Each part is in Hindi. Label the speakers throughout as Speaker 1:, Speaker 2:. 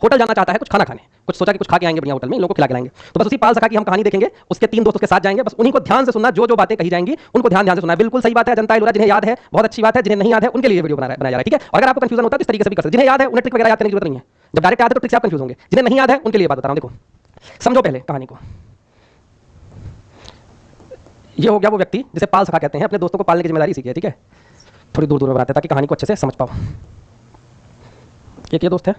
Speaker 1: होटल जाना चाहता है कुछ खाना खाने, कुछ सोचा कि कुछ खा के आएंगे बढ़िया होटल में, इन लोगों को खिला के लाएंगे। तो बस उसी पाल सखा की हम कहानी देखेंगे, उसके 3 दोस्त उसके साथ जाएंगे, बस उन्हीं को ध्यान से सुनना, जो जो बातें कही जाएंगी उनको ध्यान ध्यान से सुनना। बिल्कुल सही बात है जनता जिन्हें याद है बहुत अच्छी बात है, जिन्हें नहीं याद है उनके लिए वीडियो बनाया जा रहा है, ठीक है। और अगर आपको कंफ्यूजन होता है तो इस तरीके से भी कर सकते, जिन्हें याद है उन्हें ट्रिक वगैरह याद करने की जरूरत नहीं है, जब डायरेक्ट याद है तो ट्रिक से आप कंफ्यूज होंगे, जिन्हें नहीं याद है उनके लिए बात बता रहा हूं। देखो समझो पहले कहानी को। ये हो गया वो व्यक्ति जिसे पाल सखा कहते हैं, अपने दोस्तों को पालने की जिम्मेदारी सीखी है, ठीक है। थोड़ी दूर दूर में बनाते हैं ताकि कहानी को अच्छे से समझ पाओ। एक ये दोस्त है,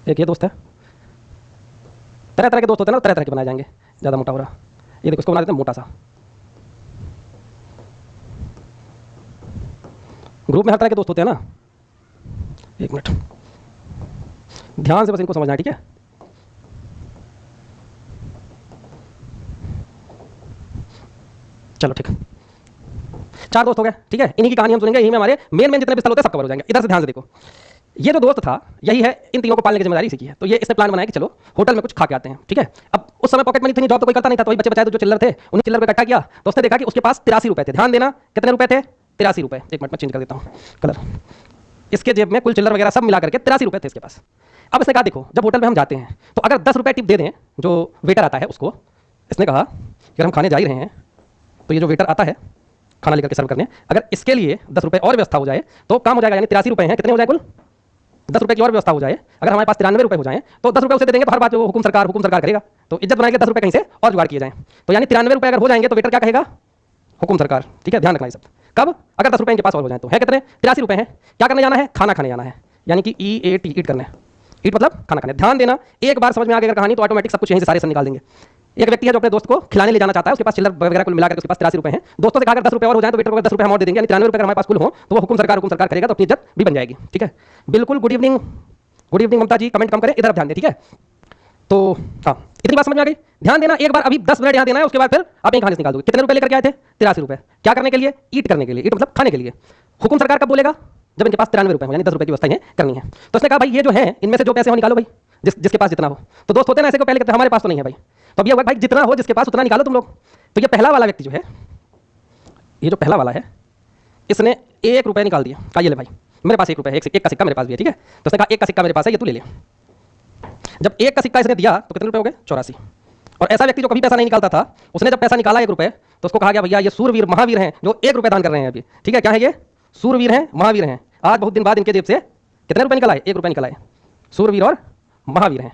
Speaker 1: एक ये दोस्त है। तरह तरह के दोस्त होते हैं ना, तरह तरह के बनाए जाएंगे। ज़्यादा मोटा हो रहा, ये देखो इसको बना देते हैं मोटा सा। ग्रुप में हर तरह के दोस्त होते हैं ना। एक मिनट ध्यान से बस इनको समझना है, ठीक है। चलो ठीक, 4 दोस्त हो गए, ठीक है। इन्हीं की कहानी हम सुनेंगे, यही में हमारे मेन जितने भी स्थल होते हैं सब कवर हो जाएंगे। इधर से ध्यान से देखो, ये जो दोस्त था यही है, इन तीनों को पालने की जिम्मेदारी सीखी है। तो ये इसने प्लान बनाया कि चलो होटल में कुछ खा के आते हैं, ठीक है। अब उस समय पॉकेट मनी थी, जॉब तो कोई करता नहीं था, तो वही बच्चे बचाए जो चिल्लर थे उन्हीं चिल्लर को इकट्ठा किया। तो उसने देखा कि उसके पास 83 रुपए थे। ध्यान देना, कितने रुपए थे? 83 रुपए। एक मिनट में चेंज कर देता हूँ कलर। इसके जेब में कुल चिल्लर वगैरह सब मिला करके 83 रुपए थे इसके पास। अब इसने कहा देखो जब होटल में हम जाते हैं तो अगर 10 रुपए टिप दे दें जो वेटर आता है उसको, इसने कहा अगर हम खाने जा ही रहे हैं तो ये जो वेटर आता है खाना लेकर के सर्व करने, अगर इसके लिए 10 रुपए और व्यवस्था हो जाए तो काम हो जाएगा। यानी 83 रुपए हैं, कितने हो जाए कुल? 10 रुपए की और व्यवस्था हो जाए, अगर हमारे पास 93 रुपए हो जाए तो 10 रुपए उसे दे देंगे, तो हर बात जो हुकुम सरकार करेगा। तो इज्जत बनाएंगे, 10 रुपए कहीं से और जुगाड़ किए जाएं। तो यानी 93 रुपए अगर हो जाएंगे तो वेटर क्या कहेगा? हुकुम सरकार, ठीक है। ध्यान रखना ये सब। कब? अगर 10 रुपए इनके पास और हो जाए तो है कितने? 83 रुपए हैं। क्या करने जाना है? खाना खाने जाना है, यानी कि EAT ईट करना है। ईट मतलब खाना खाने। ध्यान देना, एक बार समझ में आ गई अगर कहानी तो ऑटोमेटिक सब कुछ यहीं से सारे सन निकाल देंगे। एक व्यक्ति है जो अपने दोस्त को खिलाने ले जाना चाहता है, उसके पास चिल्लर वगैरह कुल मिलाकर उसके पास 83 रुपए हैं। दोस्तों से कहा अगर 10 रुपए और हो जाए तो वेटर को 10 रुपए हम और दे देंगे, यानी 93 रुपए अगर हमारे पास कुल हो तो वो हुकुम सरकार करेगा, तो अपनी इज्जत भी बन जाएगी, ठीक है। बिल्कुल। गुड इवनिंग ममता जी, कमेंट कम करें, इधर ध्यान दें, ठीक है। तो हाँ, इतनी बात समझ में आ गई। ध्यान देना, एक बार अभी 10 मिनट यहाँ देना है, उसके बाद फिर आप यहीं कहानी से निकाल दोगे। कितने रुपए लेकर के आए थे? 83 रुपए। क्या करने के लिए? ईट करने के लिए। ईट मतलब खाने के लिए। हुकुम सरकार कब बोलेगा? जब इनके पास 93 रुपए हो, यानी 10 रुपए की व्यवस्था इन्हें करनी है। तो उसने कहा भाई ये जो है इनमें से जो पैसे हो निकालो भाई, जिसके पास जितना हो। तो दोस्त होते हैं ना ऐसे को पहले कहते हैं हमारे पास तो नहीं है भाई। तो अब ये हुआ भाई जितना हो जिसके पास उतना निकालो तुम लोग। तो ये पहला वाला व्यक्ति जो है, ये जो पहला वाला है, इसने 1 रुपए निकाल दिया। कहा ये ले भाई मेरे पास 1 रुपए है, एक का सिक्का मेरे पास भी है, ठीक है। तो उसने कहा 1 का सिक्का मेरे पास है, ये तू ले ले। जब 1 का सिक्का इसने दिया तो कितने रुपए हो गए? 84। और ऐसा व्यक्ति जो कभी पैसा नहीं निकालता था, उसने जब पैसा निकाला 1 रुपए, तो उसको कहा गया भैया ये सूरवीर महावीर हैं जो 1 रुपए दान कर रहे हैं अभी, ठीक है। क्या है ये? सूरवीर हैं, महावीर हैं। आज बहुत दिन बाद इनके जेब से कितने रुपए निकल आए? 1 रुपए निकल आए। सूरवीर और महावीर हैं,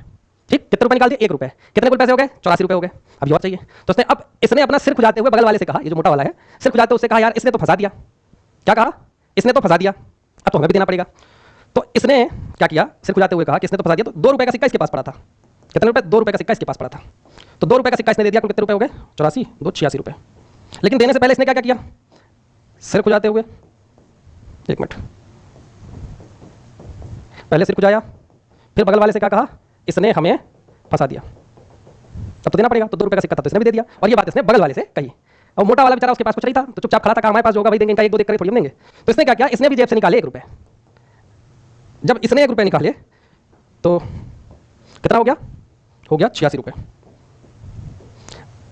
Speaker 1: ठीक। कितने रुपए निकाल दिए? 1 रुपए। कितने कुल पैसे हो गए? 84 रुपए हो गए। अभी और चाहिए। तो उसने अब इसने अपना सिर खुजाते हुए बगल वाले से कहा, ये जो मोटा वाला है, सिर खुजाते उससे कहा यार इसने तो फंसा दिया। क्या कहा? इसने तो फंसा दिया, अब तो हमें भी देना पड़ेगा। तो इसने क्या किया? सिर खुजाते हुए कहा कि इसने तो फंसा दिया। तो 2 रुपए का सिक्का इसके पास पड़ा था। कितने रुपए? 2 रुपए का सिक्का इसके पास पड़ा था। तो 2 रुपए का सिक्का इसने दे दिया। कुल कितने रुपए हो गए? 84, 2 86 रुपए। लेकिन देने से पहले इसने क्या क्या किया? सिर खुजाते हुए, एक मिनट, पहले सिर खुजाया, फिर बगल वाले से क्या कहा? इसने हमें फंसा दिया, अब तो देना पड़ेगा। तो 2 रुपए का सिक्का था तो इसने भी दे दिया, और ये बात इसने बगल वाले से कही। और मोटा वाला बेचारा उसके पास कुछ नहीं था, तो चुपचाप खड़ा था, हमारे पास जो होगा भाई देंगे, इनका 1-2 देख कर थोड़ी हम देंगे। तो इसने क्या किया? इसने भी जेब से निकाले 1 रुपए। जब इसने 1 रुपए निकाले तो कितना हो गया? हो गया 86 रुपए।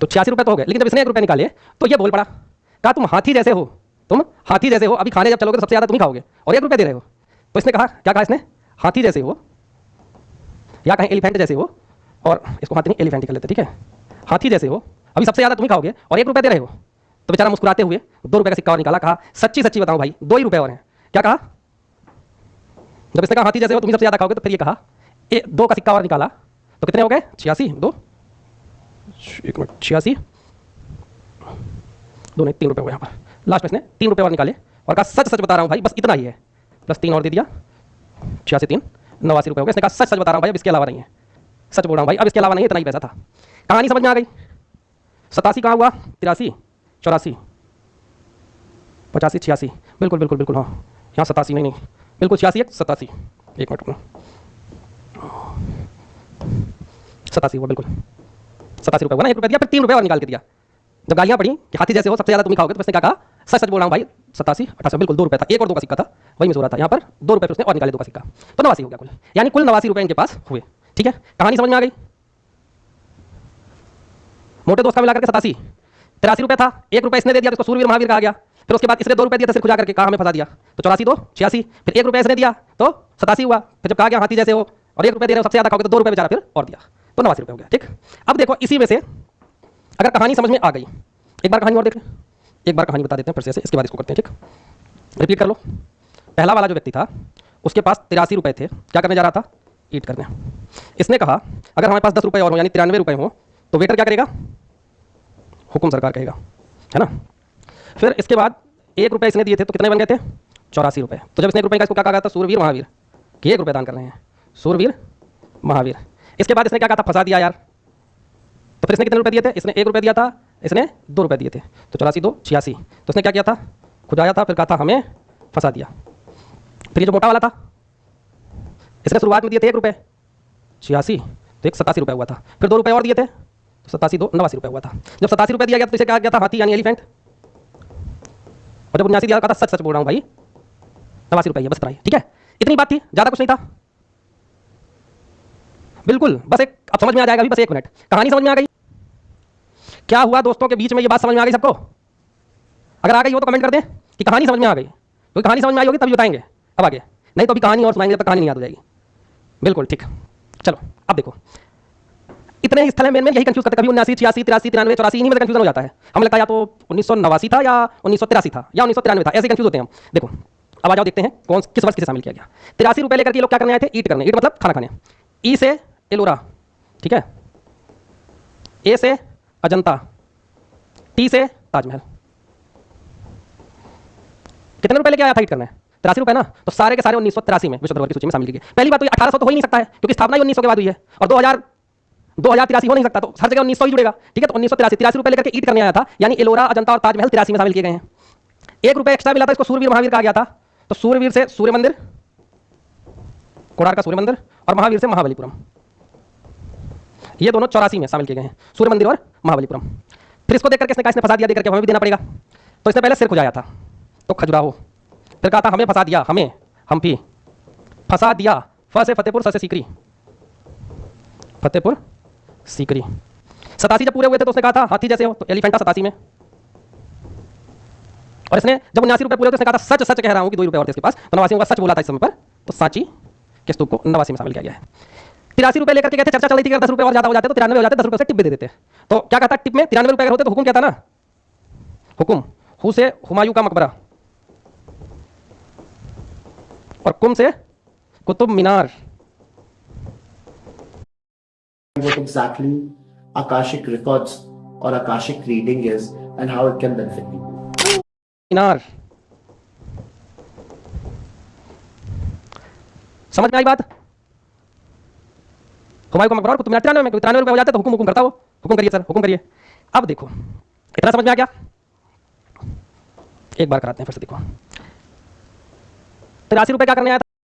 Speaker 1: तो 86 रुपए तो हो गए। लेकिन जब इसने 1 रुपए निकाले तो ये बोल पड़ा, कहा तुम हाथी जैसे हो, तुम हाथी जैसे हो, अभी खाने जब चलोगे तो सबसे ज्यादा तुम ही खाओगे और 1 रुपए दे रहे हो। तो इसने कहा, क्या कहा इसने? हाथी जैसे हो, या कहें एलिफेंट जैसे हो, और इसको हाथी नहीं एलिफेंट ही कर लेते, ठीक है। हाथी जैसे हो, अभी सबसे ज्यादा तुम ही खाओगे और 1 रुपए दे रहे हो। तो बेचारा मुस्कुराते हुए 2 रुपए का सिक्का और निकाला, कहा सच्ची सच्ची बताओ भाई 2 ही रुपए और हैं। क्या कहा? जब इसने कहा हाथी जैसे हो तुम ही सबसे ज्यादा खाओगे, तो फिर ये कहा 2 का सिक्का और निकाला, तो कितने हो गए? 86, 2, 1 मिनट, 86, 2 नहीं 3 रुपए हो गए। यहाँ पर लास्ट में इसने 3 रुपए और निकाले और कहा सच सच बता रहा हूँ भाई बस इतना ही है, प्लस 3 और दे दिया, 86, 3, 89 रुपए हो गए। इसने कहा सच सच बता रहा हूँ भाई अब इसके अलावा नहीं है, सच बोल रहा हूँ भाई अब इसके अलावा नहीं है, इतना ही पैसा था। कहानी समझ में आ गई? 87 कहाँ हुआ? 83, 84, 85, 86, बिल्कुल बिल्कुल बिल्कुल, हाँ यहाँ 87 नहीं, बिल्कुल 86, 87, 1 मिनट, 87 हुआ, बिल्कुल 87 रुपए हुआ ना। 1 रुपए दिया, फिर 3 रुपए और निकाल के दिया। जब गालियां पड़ी कि हाथी जैसे हो सबसे ज्यादा तुम ही खाओगे, तो उसने क्या कहा? सच सच बोल रहा हूँ भाई 87, 88, बिल्कुल 2 रुपए था, 1 और 2 का सिक्का था, वही मिस हो रहा था। यहाँ पर 2 रुपए उसने और निकाले, 2 का सिक्का, तो 89 हो गया कुल, यानी कुल 89 रुपए इनके पास हुए, ठीक है। कहानी समझ में आ गई? मोटे दोस्त का मिलाकर के 87, 83 रुपए था, 1 रुपए इसने दे दिया, इसको सूरवीर महावीर कहा गया। फिर उसके बाद इसने 2 रुपए दिया था सिर खुजा करके, कहा हमें फंसा दिया, तो 84 2 86, फिर 1 रुपया इसने दिया तो 87 हुआ, फिर जब कहा गया हाथी जैसे हो और 1 रुपया दे रहे हो सबसे ज्यादा खाओगे तो 2 रुपये बेचारा फिर और दिया, तो 89 रुपये हो गया। ठीक, अब देखो इसी में से अगर कहानी समझ में आ गई, एक बार कहानी और देख लें, एक बार कहानी बता देते हैं फिर से, इसके बाद इसको करते हैं। ठीक, रिपीट कर लो। पहला वाला जो व्यक्ति था उसके पास 83 रुपये थे, क्या करने जा रहा था, ईट करने। इसने कहा अगर हमारे पास 10 रुपये और हो यानी 93 रुपये हो तो वेटर क्या करेगा, हुकुम सरकार कहेगा, है ना। फिर इसके बाद 1 रुपये इसने दिए थे तो कितने बन गए थे, 84 रुपये। तो जब इसने 1 रुपये का इसको क्या कहा था, सूरवीर महावीर, कि 1 रुपये दान कर रहे हैं, सूरवीर महावीर। इसके बाद इसने क्या कहा था, फंसा दिया यार, तो फिर इसने कितने रुपये दिए थे, इसने 1 रुपये दिया था, इसने 2 रुपये दिए थे, तो 84 2 86। तो इसने क्या किया था, खुजाया था, फिर कहा था हमें फंसा दिया। फिर ये जो मोटा वाला था इसने शुरुआत में दिए थे 1 रुपये 86, तो 87 रुपये हुआ था, फिर 2 रुपये और दिए थे तो 87 2 89 रुपये हुआ था। जब 87 रुपये दिया गया तो इसे कहा गया था हाथी यानी एलिफेंट, और जब 79 दिया कहा था सच सच बोल रहा हूँ भाई 89 रुपये, बस इतना ही। ठीक है, इतनी बात थी, ज़्यादा कुछ नहीं था, बिल्कुल बस एक, अब समझ में आ जाएगा अभी, बस 1 मिनट, कहानी समझ में आ गई। क्या हुआ दोस्तों के बीच में, ये बात समझ में आ गई सबको? अगर आ गई हो तो कमेंट कर दें कि कहानी समझ में आ गई, क्योंकि कहानी समझ में आई होगी तभी बताएंगे अब आगे, नहीं तो अभी कहानी और सुनाएंगे जब तक कहानी नहीं याद हो जाएगी। बिल्कुल ठीक, चलो अब देखो, इतने स्थल है मेन में, यही कंफ्यूज करते, कभी 79 86 83 93 84 इन्हीं में कंफ्यूजन हो जाता है। हमें लगता है या तो 1989 था या 1983 था या 1993 था, ऐसे कंफ्यूज होते हैं हम। देखो अब आ जाओ देखते हैं कौन किस वर्ष किसे शामिल किया गया। 83 रुपये लेकर के लोग क्या करने आए थे, ईट करने, ईट मतलब खाना खाने। ई से एलोरा, ठीक है, ए से अजंता, टी से ताजमहल। कितने रुपए लेके आया था ईट करने, 83 रुपये ना, तो सारे के सारे 1983 में विश्व धरोहर की सूची में शामिल किए गए। पहली बात तो 1800 तो हो ही नहीं सकता है क्योंकि स्थापना ही 1900 के बाद हुई है, और 2083 हो नहीं सकता, तो हर जगह 1900 ही जुड़ेगा। ठीक है, तो 1983 रुपये लेकर के ईट करने आया था, यानी एलोरा अजंता और ताजमहल 83 में शामिल किए गए हैं। 1 रुपये एक्स्ट्रा मिला था, इसको सूर्यवीर महावीर कहा गया था, तो सूर्यवीर से सूर्य मंदिर, कोणार्क का सूर्य मंदिर, और महावीर से महाबलीपुरम, ये दोनों 84 में शामिल किए गए हैं, सूर्य मंदिर और महाबलीपुरम। फिर इसको देखकर इसने कहा इसने फंसा दिया, देकर के हमें भी देना पड़ेगा, तो इसने पहले सिर खुजाया था तो खजुराहो, फिर कहा था हमें फंसा दिया, हमें हम्पी, फंसा दिया, फ से फतेहपुर, स से सीकरी, फतेहपुर सीकरी। 87 जब पूरे हुए थे तो उसने कहा था हाथी जैसे हो, तो एलिफेंटा 87 में। और इसने जब 79 रुपये पूरे हुए तो उसने कहा था सच सच कह रहा हूं कि 2 रुपये और थे इसके पास, तो 89 का सच बोला था इस समय पर, तो सांची के स्तूप को 89 में शामिल किया गया है। 83 रुपये लेकर के कहते, चर्चा चल रही थी कि 10 रुपये और ज्यादा हो जाते तो 93 हो जाते, 10 रुपये से टिप भी दे देते। तो क्या कहता टिप में 93 रुपये अगर होते तो हुकुम क्या था ना, हुकुम, हु से हुमायूं का मकबरा, और कुम से Qutub Minar.
Speaker 2: What exactly Akashic records or Akashic reading is and how it can benefit people.
Speaker 1: मीनार, समझ में आई बात? हुमायूं का मकबरा और कुतुब मीनार 93 में, 93 रुपये हो जाते तो हुकुम करता वो, हुकुम करिए सर, हुकुम करिए। अब देखो इतना समझ में आ गया, एक बार कराते हैं फिर से। देखो 83 रुपये क्या करने आया था,